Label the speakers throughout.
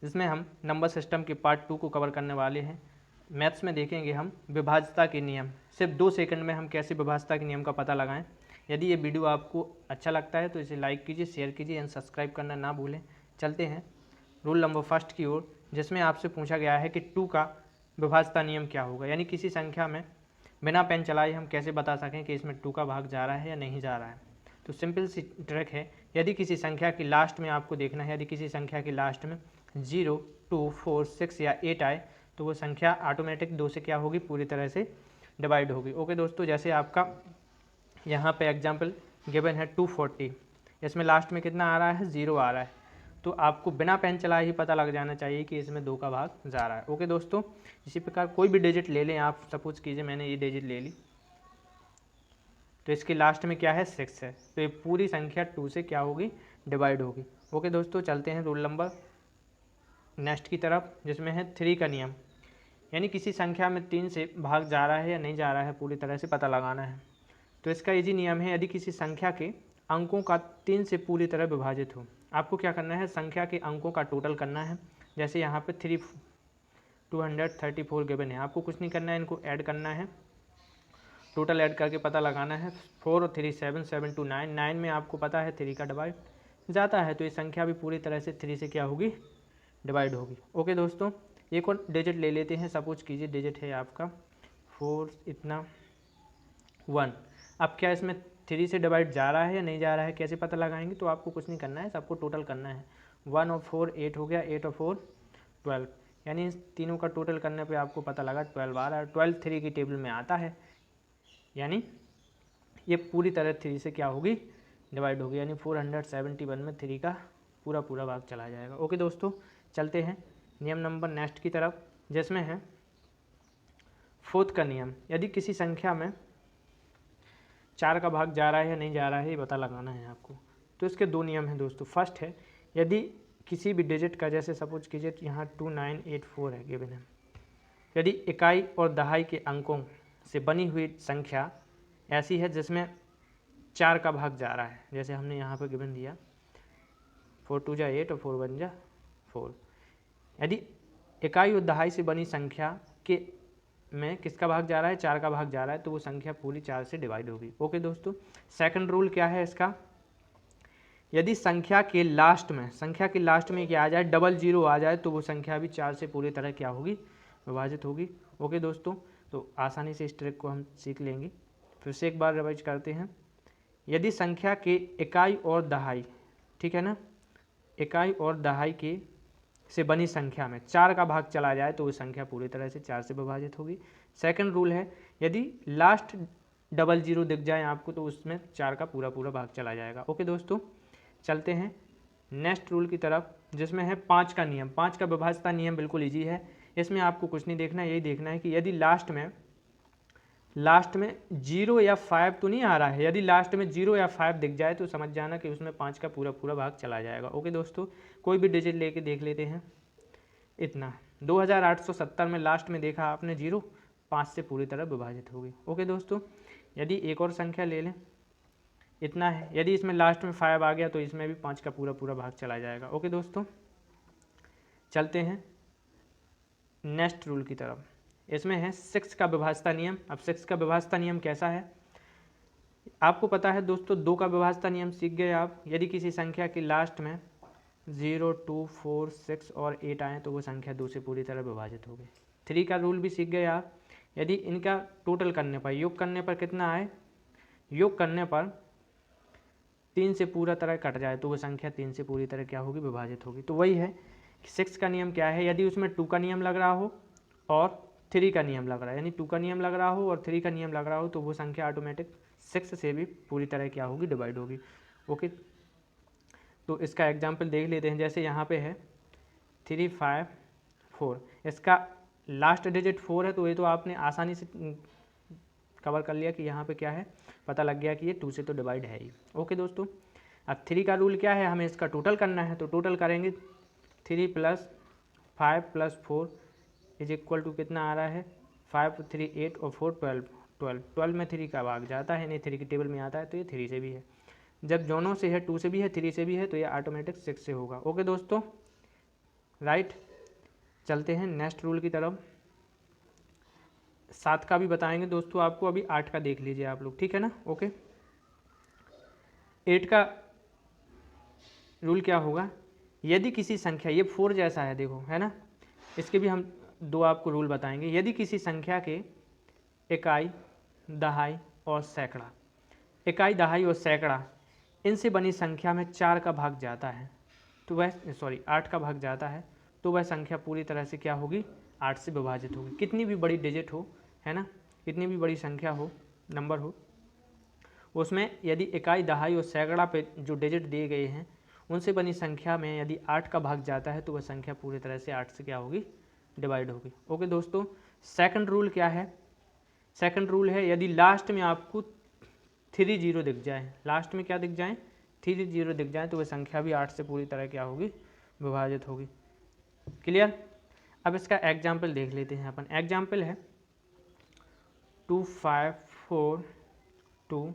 Speaker 1: जिसमें हम number system के पार्ट 2 को कवर करने वाले हैं। मैथ्स में देखेंगे हम विभाज्यता के नियम, सिर्फ 2 सेकंड में हम कैसे विभाज्यता के नियम का पता लगाएं। यदि ये वीडियो आपको अच्छा लगता है तो इसे लाइक कीजिए, शेयर कीजिए एंड सब्सक्राइब करना ना भूलें। चलते हैं रूल नंबर फर्स्ट की ओर, जिसमें आपसे पूछा गया है कि 2 का विभाज्यता नियम क्या होगा, यानी किसी संख्या में बिना पेन चलाए हम कैसे बता सकें कि इसमें 2 का भाग जा रहा है या नहीं जा रहा है। तो सिंपल सी ट्रिक है, यदि किसी संख्या की लास्ट में आपको देखना है, यदि किसी संख्या की लास्ट में 0, 2, 4, 6 या 8 आए तो वो संख्या ऑटोमेटिक 2 से क्या होगी, पूरी तरह से डिवाइड होगी। ओके दोस्तों, जैसे आपका यहाँ पे एग्जाम्पल गिवन है 240, इसमें लास्ट में कितना आ रहा है, 0 आ रहा है, तो आपको बिना पेन चलाए ही पता लग जाना चाहिए कि इसमें 2 का भाग जा रहा है। ओके दोस्तों, इसी प्रकार कोई भी डिजिट ले लें आप, सपोज कीजिए मैंने ये डिजिट ले ली, तो इसके लास्ट में क्या है, 6 है, तो ये पूरी संख्या 2 से क्या होगी, डिवाइड होगी। ओके दोस्तों, चलते हैं रूल नंबर नेक्स्ट की तरफ, जिसमें है 3 का नियम, यानी किसी संख्या में 3 से भाग जा रहा है या नहीं जा रहा है पूरी तरह से पता लगाना है। तो इसका इजी नियम है, यदि किसी संख्या के अंकों का 3 से पूरी तरह विभाजित हो, आपको क्या करना है, संख्या के अंकों का टोटल करना है। जैसे यहाँ पे 234 गिवन है, आपको कुछ नहीं करना है, इनको ऐड करना है, टोटल ऐड करके पता लगाना है। 4 और 3 7, 7 2 9, 9 में आपको पता है 3 का डिवाइड जाता है, तो ये संख्या भी पूरी तरह से 3 से क्या होगी, डिवाइड होगी। ओके दोस्तों, एक और डिजिट ले लेते हैं, सपोज कीजिए डिजिट है आपका 4 इतना 1। अब क्या इसमें 3 से डिवाइड जा रहा है या नहीं जा रहा है, कैसे पता लगाएंगे, तो आपको कुछ नहीं करना है, सबको टोटल करना है। 1 और 4 8 हो गया, 8 और 4 12, यानी इन तीनों का टोटल करने पे आपको पता लगा 12 आ रहा है। 12 3 की टेबल में आता है, यानी ये पूरी तरह 3 से क्या होगी, डिवाइड होगी, यानी 471 में 3 का पूरा पूरा भाग चला जाएगा। ओके दोस्तों, चलते हैं नियम नंबर नेक्स्ट की तरफ, जिसमें है 4th का नियम, यदि किसी संख्या में 4 का भाग जा रहा है या नहीं जा रहा है ये पता लगाना है आपको। तो इसके 2 नियम हैं दोस्तों। फर्स्ट है, यदि किसी भी डिजिट का, जैसे सपोज कीजिए यहाँ 2984 है गिवन है, यदि इकाई और दहाई के अंकों से बनी हुई संख्या ऐसी है जिसमें 4 का भाग जा रहा है, जैसे हमने यहाँ पर गिवन दिया 4 2 जा 8 और 4 1 जा 4, यदि इकाई और दहाई से बनी संख्या के में किसका भाग जा रहा है, 4 का भाग जा रहा है, तो वो संख्या पूरी 4 से डिवाइड होगी। ओके दोस्तों, सेकंड रूल क्या है इसका, यदि संख्या के लास्ट में क्या आ जाए, 00 आ जाए, तो वो संख्या भी 4 से पूरी तरह क्या होगी, विभाजित होगी। ओके दोस्तों, तो आसानी से इस ट्रिक को हम सीख लेंगे। फिर से एक बार रिवाइज करते हैं, यदि संख्या के इकाई और दहाई, ठीक है ना, इकाई और दहाई के से बनी संख्या में 4 का भाग चला जाए तो वो संख्या पूरी तरह से 4 से विभाजित होगी। सेकंड रूल है, यदि लास्ट 00 दिख जाए आपको तो उसमें 4 का पूरा पूरा भाग चला जाएगा। ओके दोस्तों, चलते हैं नेक्स्ट रूल की तरफ, जिसमें है 5 का नियम। 5 का विभाज्यता नियम बिल्कुल ईजी है, इसमें आपको कुछ नहीं देखना है, यही देखना है कि यदि लास्ट में 0 या 5 तो नहीं आ रहा है, यदि लास्ट में 0 या 5 दिख जाए तो समझ जाना कि उसमें 5 का पूरा पूरा भाग चला जाएगा। ओके दोस्तों, कोई भी डिजिट लेके देख लेते हैं, इतना 2870 में लास्ट में देखा आपने 0, 5 से पूरी तरह विभाजित होगी। ओके दोस्तों, यदि एक और संख्या ले लें, इतना है, यदि इसमें लास्ट में 5 आ गया तो इसमें भी 5 का पूरा पूरा भाग चला जाएगा। ओके दोस्तों, चलते हैं नेक्स्ट रूल की तरफ, इसमें है 6 का विभाज्यता नियम। अब 6 का विभाज्यता नियम कैसा है, आपको पता है दोस्तों, 2 का विभाज्यता नियम सीख गए आप, यदि किसी संख्या की लास्ट में 0 2 4 6 और 8 आए तो वो संख्या 2 से पूरी तरह विभाजित हो गई। 3 का रूल भी सीख गए आप, यदि इनका टोटल करने पर, योग करने पर कितना आए, योग करने पर 3 से पूरा तरह कट जाए तो वो संख्या 3 से पूरी तरह क्या होगी, विभाजित होगी। तो वही है कि 6 का नियम क्या है, यदि उसमें 2 का नियम लग रहा हो और 3 का नियम लग रहा है, यानी 2 का नियम लग रहा हो और 3 का नियम लग रहा हो, तो वो संख्या ऑटोमेटिक 6 से भी पूरी तरह क्या होगी, डिवाइड होगी। ओके, तो इसका एग्जाम्पल देख लेते हैं, जैसे यहाँ पे है 3 5 4, इसका लास्ट डिजिट 4 है, तो ये तो आपने आसानी से कवर कर लिया कि यहाँ पे क्या है, पता लग गया कि ये 2 से तो डिवाइड है ही। ओके दोस्तों, अब 3 का रूल क्या है, हमें इसका टोटल करना है, तो टोटल करेंगे 3 + 5 + 4 इज इक्वल टू कितना आ रहा है, 5 3 8 और 4 12। 12 में 3 का भाग जाता है, नहीं 3 की टेबल में आता है, तो ये 3 से भी है, जब दोनों से है 2 से भी है 3 से भी है, तो ये ऑटोमेटिक 6 से होगा। ओके दोस्तों, राइट। चलते हैं नेक्स्ट रूल की तरफ। 7 का भी बताएंगे दोस्तों आपको, अभी 8 का देख लीजिए आप लोग, ठीक है ना। ओके, 8 का रूल क्या होगा, यदि किसी संख्या, ये 4 जैसा है देखो, है ना, इसके भी हम 2 आपको रूल बताएंगे। यदि किसी संख्या के इकाई, दहाई और सैकड़ा, इकाई, दहाई और सैकड़ा इनसे बनी संख्या में 4 का भाग जाता है तो वह 8 का भाग जाता है तो वह संख्या पूरी तरह से क्या होगी, 8 से विभाजित होगी। कितनी भी बड़ी डिजिट हो, है ना, कितनी भी बड़ी संख्या हो, नंबर हो, उसमें यदि इकाई, दहाई और सैकड़ा पे जो डिजिट दिए गए हैं उनसे बनी संख्या में यदि 8 का भाग जाता है तो वह संख्या पूरी तरह से 8 से क्या होगी, डिवाइड होगी। ओके दोस्तों, सेकंड रूल क्या है, सेकंड रूल है यदि लास्ट में आपको 3 जीरो दिख जाए, लास्ट में क्या दिख जाए, 3 जीरो दिख जाए तो वह संख्या भी 8 से पूरी तरह क्या होगी, विभाजित होगी। क्लियर। अब इसका एग्जाम्पल देख लेते हैं अपन। एग्जाम्पल है 2 5 4 2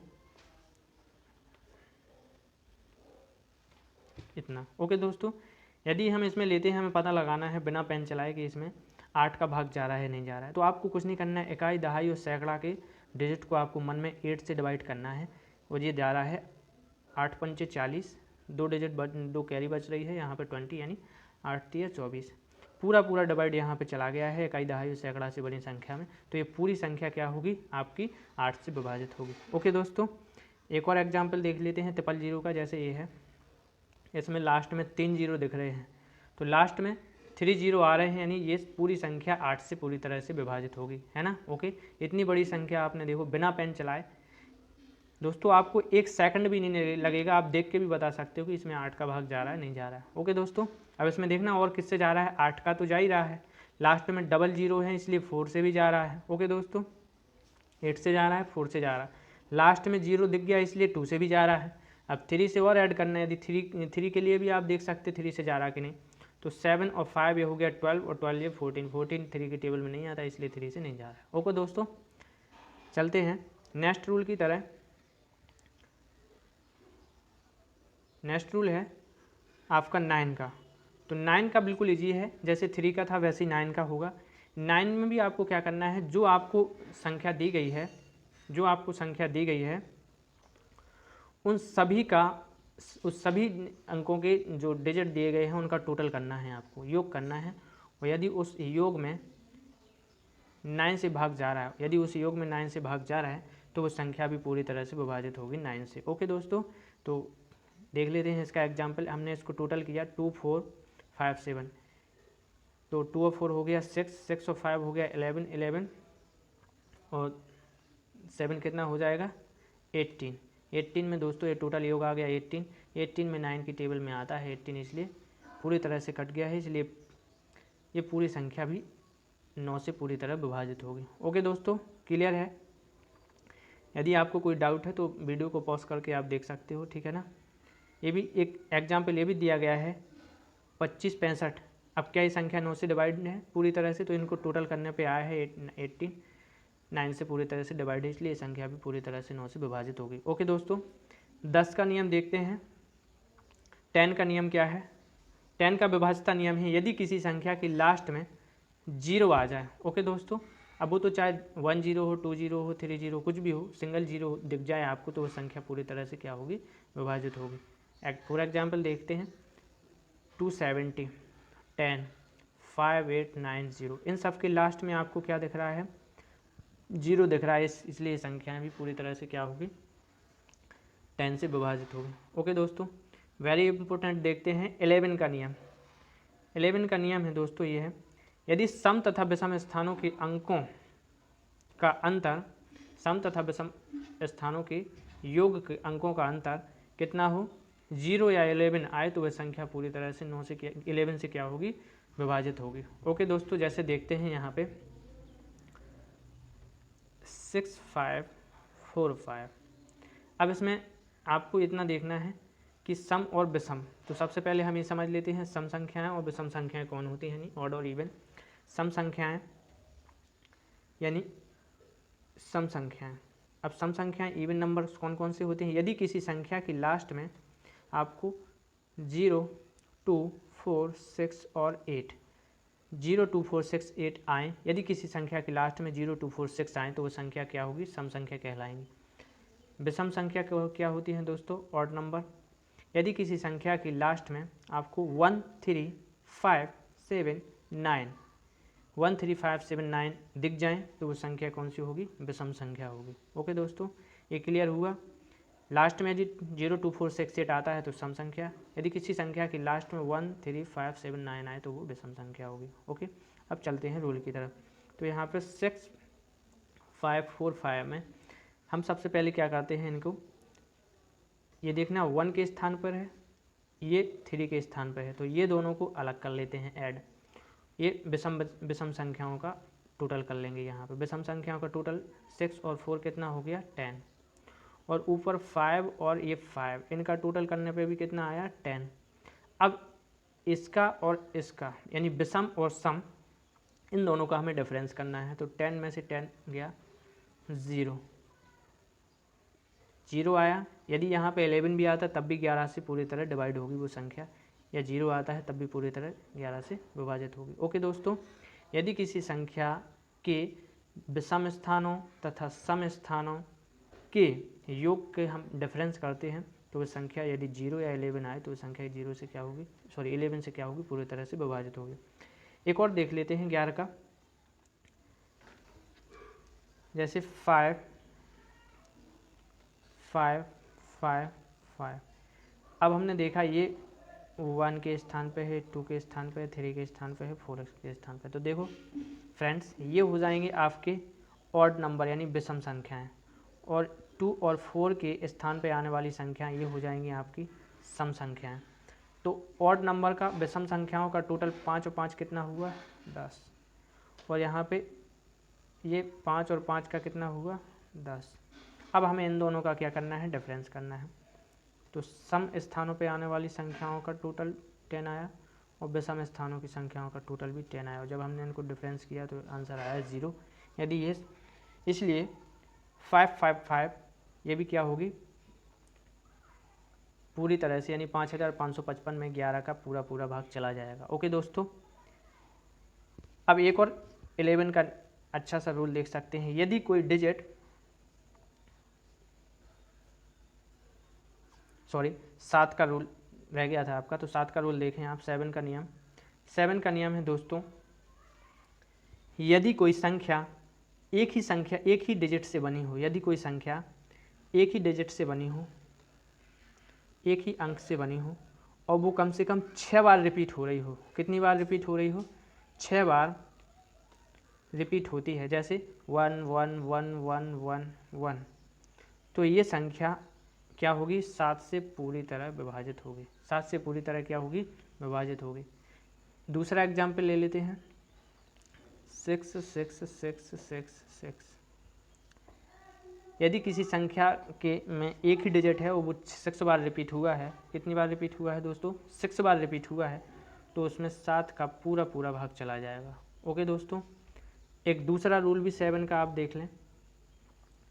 Speaker 1: इतना। ओके दोस्तों, यदि हम इसमें लेते हैं, हमें पता लगाना है बिना पेन चलाए कि इसमें 8 का भाग जा रहा है नहीं जा रहा है, तो आपको कुछ नहीं करना है, इकाई, दहाई और सैकड़ा के डिजिट को आपको मन में 8 से डिवाइड करना है। और ये जा रहा है 8 पंचे 40, 2 डिजिट 2 कैरी बच रही है यहाँ पे 20, यानी 8 तिया 24, पूरा पूरा डिवाइड यहाँ पे चला गया है इकाई, दहाई और सैकड़ा से बनी संख्या में, तो ये पूरी संख्या क्या होगी, आपकी 8 से विभाजित होगी। ओके दोस्तों, एक और एग्जाम्पल देख लेते हैं 000 का। जैसे ये है, इसमें लास्ट में 3 जीरो दिख रहे हैं तो लास्ट में 3 जीरो आ रहे हैं, यानी ये पूरी संख्या 8 से पूरी तरह से विभाजित होगी, है ना। ओके, इतनी बड़ी संख्या आपने देखो बिना पेन चलाए, दोस्तों आपको 1 सेकंड भी नहीं लगेगा, आप देख के भी बता सकते हो कि इसमें 8 का भाग जा रहा है नहीं जा रहा है। ओके दोस्तों, अब इसमें देखना और किससे जा रहा है, 8 का तो जा ही रहा है, लास्ट में डबल जीरो है इसलिए 4 से भी जा रहा है। ओके दोस्तों, 8 से जा रहा है, 4 से जा रहा है, लास्ट में जीरो दिख गया इसलिए 2 से भी जा रहा है। अब 3 से और ऐड करना है, यदि 3 के लिए भी आप देख सकते 3 से जा रहा कि नहीं, तो 7 और 5 ये हो गया 12 और 12 ये 14 3 के टेबल में नहीं आता इसलिए 3 से नहीं जा रहा है। ओके दोस्तों, चलते हैं नेक्स्ट रूल की तरह। नेक्स्ट रूल है आपका 9 का, तो 9 का बिल्कुल ईजी है, जैसे 3 का था वैसे ही 9 का होगा। 9 में भी आपको क्या करना है, जो आपको संख्या दी गई है, जो आपको संख्या दी गई है उन सभी का, उस सभी अंकों के जो डिजिट दिए गए हैं उनका टोटल करना है, आपको योग करना है। और यदि उस योग में 9 से भाग जा रहा है, यदि उस योग में 9 से भाग जा रहा है तो वो संख्या भी पूरी तरह से विभाजित होगी 9 से। ओके दोस्तों, तो देख लेते हैं इसका एग्जाम्पल। हमने इसको टोटल किया 2 4 5 7, तो 2 और 4 हो गया 6, 6 और 5 हो गया 11, 11 और 7 कितना हो जाएगा 18। 18 में दोस्तों ये टोटल योग आ गया 18, 18 में 9 की टेबल में आता है 18, इसलिए पूरी तरह से कट गया है, इसलिए ये पूरी संख्या भी 9 से पूरी तरह विभाजित होगी। ओके दोस्तों, क्लियर है। यदि आपको कोई डाउट है तो वीडियो को पॉज करके आप देख सकते हो, ठीक है ना। ये भी एक एग्जाम्पल ये भी दिया गया है 25 65। अब क्या ये संख्या 9 से डिवाइड है पूरी तरह से, तो इनको टोटल करने पे आया है 18, 9 से पूरी तरह से डिवाइड है, इसलिए संख्या भी पूरी तरह से 9 से विभाजित होगी। ओके दोस्तों, 10 का नियम देखते हैं। 10 का नियम क्या है, 10 का विभाज्यता नियम है यदि किसी संख्या की लास्ट में 0 आ जाए। ओके दोस्तों, अब वो तो चाहे 1 0 हो, 2 0 हो, 3 0 कुछ भी हो, सिंगल जीरो दिख जाए आपको तो वो संख्या पूरी तरह से क्या होगी, विभाजित होगी। फॉर एग्जाम्पल देखते हैं 270, 10, 5 8 9 0, इन सब के लास्ट में आपको क्या दिख रहा है, 0 दिख रहा है, इसलिए संख्याएं भी पूरी तरह से क्या होगी, 10 से विभाजित होगी। ओके दोस्तों, वेरी इंपॉर्टेंट देखते हैं 11 का नियम। 11 का नियम है दोस्तों ये है, यदि सम तथा विषम स्थानों के अंकों का अंतर, सम तथा विषम स्थानों के योग के अंकों का अंतर कितना हो, 0 या 11 आए तो वह संख्या पूरी तरह से 9 से 11 से क्या होगी, विभाजित होगी। ओके दोस्तों, जैसे देखते हैं यहाँ पे 6 5 4 5। अब इसमें आपको इतना देखना है कि सम और विषम, तो सबसे पहले हम ये समझ लेते हैं सम संख्याएं और विषम संख्याएं कौन होती हैं, यानी ऑड और इवन। सम संख्याएं यानी सम संख्याएं, अब सम संख्याएं इवन नंबर्स कौन कौन से होते हैं, यदि किसी संख्या की लास्ट में आपको 0 2 4, 6 और 8, 0, 2, 4, 6, 8 आएँ, यदि किसी संख्या के लास्ट में 0, 2, 4, 6 आएँ तो वो संख्या क्या होगी? सम संख्या कहलाएंगी। विषम संख्या क्या होती है दोस्तों? Odd number. यदि किसी संख्या की लास्ट में आपको 1, 3, 5, 7, 9 1, 3, 5, 7, 9 दिख जाएं तो वो संख्या कौन सी होगी? विषम संख्या होगी। ओके दोस्तों, ये क्लियर हुआ। लास्ट में यदि 0, 2, 4, 6, 8 आता है तो सम संख्या, यदि किसी संख्या की लास्ट में 1, 3, 5, 7, 9 आए तो वो विषम संख्या होगी। ओके, अब चलते हैं रूल की तरफ। तो यहाँ पर 6, 5, 4, 5 में हम सबसे पहले क्या करते हैं, इनको ये देखना 1 के स्थान पर है, ये 3 के स्थान पर है, तो ये दोनों को अलग कर लेते हैं ऐड। ये विषम संख्याओं का टोटल कर लेंगे। यहाँ पे विषम संख्याओं का टोटल 6 और 4 कितना हो गया? 10, और ऊपर 5 और ये 5, इनका टोटल करने पे भी कितना आया? 10। अब इसका और इसका यानी विषम और सम, इन दोनों का हमें डिफरेंस करना है। तो 10 में से 10 गया 0, 0 आया। यदि यहाँ पे 11 भी आता तब भी 11 से पूरी तरह डिवाइड होगी वो संख्या, या 0 आता है तब भी पूरी तरह 11 से विभाजित होगी। ओके दोस्तों, यदि किसी संख्या के विषम स्थानों तथा सम स्थानों के योग के हम डिफरेंस करते हैं तो वो संख्या यदि 0 या 11 आए तो वो संख्या 0 से क्या होगी? 11 से क्या होगी? पूरी तरह से विभाजित होगी। एक और देख लेते हैं 11 का, जैसे 5, 5, 5, 5। अब हमने देखा ये 1 के स्थान पे है, 2 के स्थान पे है, 3 के स्थान पे है, 4 के स्थान पे। तो देखो फ्रेंड्स, ये हो जाएंगे आपके ऑड नंबर यानी विषम संख्याएं, और 2 और 4 के स्थान पे आने वाली संख्याएं ये हो जाएंगी आपकी सम संख्याएं। तो ऑड नंबर का विषम संख्याओं का टोटल 5 और 5 कितना हुआ? 10, और यहाँ पे ये 5 और 5 का कितना हुआ? 10। अब हमें इन दोनों का क्या करना है? डिफरेंस करना है। तो सम स्थानों पे आने वाली संख्याओं का टोटल 10 आया, और विषम स्थानों की संख्याओं का टोटल भी 10 आया, और जब हमने इनको डिफरेंस किया तो आंसर आया 0। यदि ये, इसलिए 5, 5, 5 ये भी क्या होगी? पूरी तरह से यानी 5555 में 11 का पूरा भाग चला जाएगा। ओके दोस्तों, अब एक और 11 का अच्छा सा रूल देख सकते हैं। यदि कोई डिजिट 7 का रूल रह गया था आपका, तो 7 का रूल देखें आप। 7 का नियम, 7 का नियम है दोस्तों, यदि कोई संख्या एक ही डिजिट से बनी हो, यदि कोई संख्या एक ही डिजिट से बनी हो, एक ही अंक से बनी हो, और वो कम से कम 6 बार रिपीट हो रही हो। कितनी बार रिपीट हो रही हो? 6 बार रिपीट होती है, जैसे 1, 1, 1, 1, 1, 1, तो ये संख्या क्या होगी? 7 से पूरी तरह विभाजित होगी। 7 से पूरी तरह क्या होगी? विभाजित होगी। दूसरा एग्जाम्पल ले लेते हैं, 6, 6, 6, 6, 6। यदि किसी संख्या के में एक ही डिजिट है और वो 6 बार रिपीट हुआ है, कितनी बार रिपीट हुआ है दोस्तों? 6 बार रिपीट हुआ है, तो उसमें 7 का पूरा भाग चला जाएगा। ओके दोस्तों, एक दूसरा रूल भी 7 का आप देख लें।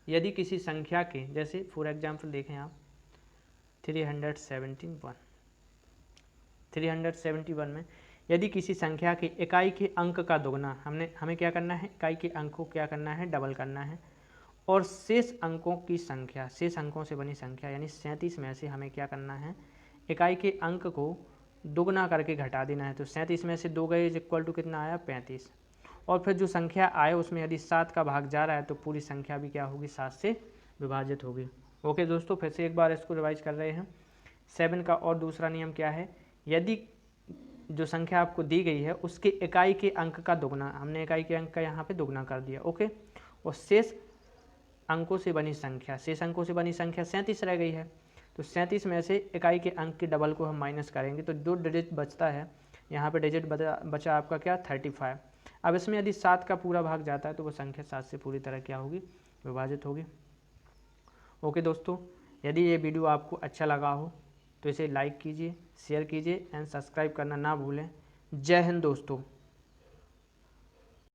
Speaker 1: यदि किसी संख्या के, जैसे फॉर एग्जाम्पल देखें आप 371 में यदि किसी संख्या के इकाई के अंक का दोगुना, हमें क्या करना है? इकाई के अंक को क्या करना है? डबल करना है, और शेष अंकों की संख्या, शेष अंकों से बनी संख्या यानी 37 में से हमें क्या करना है? इकाई के अंक को दोगुना करके घटा देना है। तो 37 में से 2 गए इक्वल टू कितना आया? 35। और फिर जो संख्या आए उसमें यदि 7 का भाग जा रहा है तो पूरी संख्या भी क्या होगी? 7 से विभाजित होगी। ओके दोस्तों, फिर से एक बार इसको रिवाइज कर रहे हैं। 7 का और दूसरा नियम क्या है? यदि जो संख्या आपको दी गई है उसके इकाई के अंक का दोगुना, हमने इकाई के अंक का यहाँ पे दोगुना कर दिया। ओके, और शेष अंकों से बनी संख्या 37 रह गई है, तो 37 में से इकाई के अंक के डबल को हम माइनस करेंगे तो जो डिजिट बचता है, यहाँ पे डिजिट बचा आपका क्या? 35। अब इसमें यदि 7 का पूरा भाग जाता है तो वो संख्या 7 से पूरी तरह क्या होगी? विभाजित होगी। ओके दोस्तों, यदि ये वीडियो आपको अच्छा लगा हो तो इसे लाइक कीजिए, शेयर कीजिए एंड सब्सक्राइब करना ना भूलें। जय हिंद दोस्तों।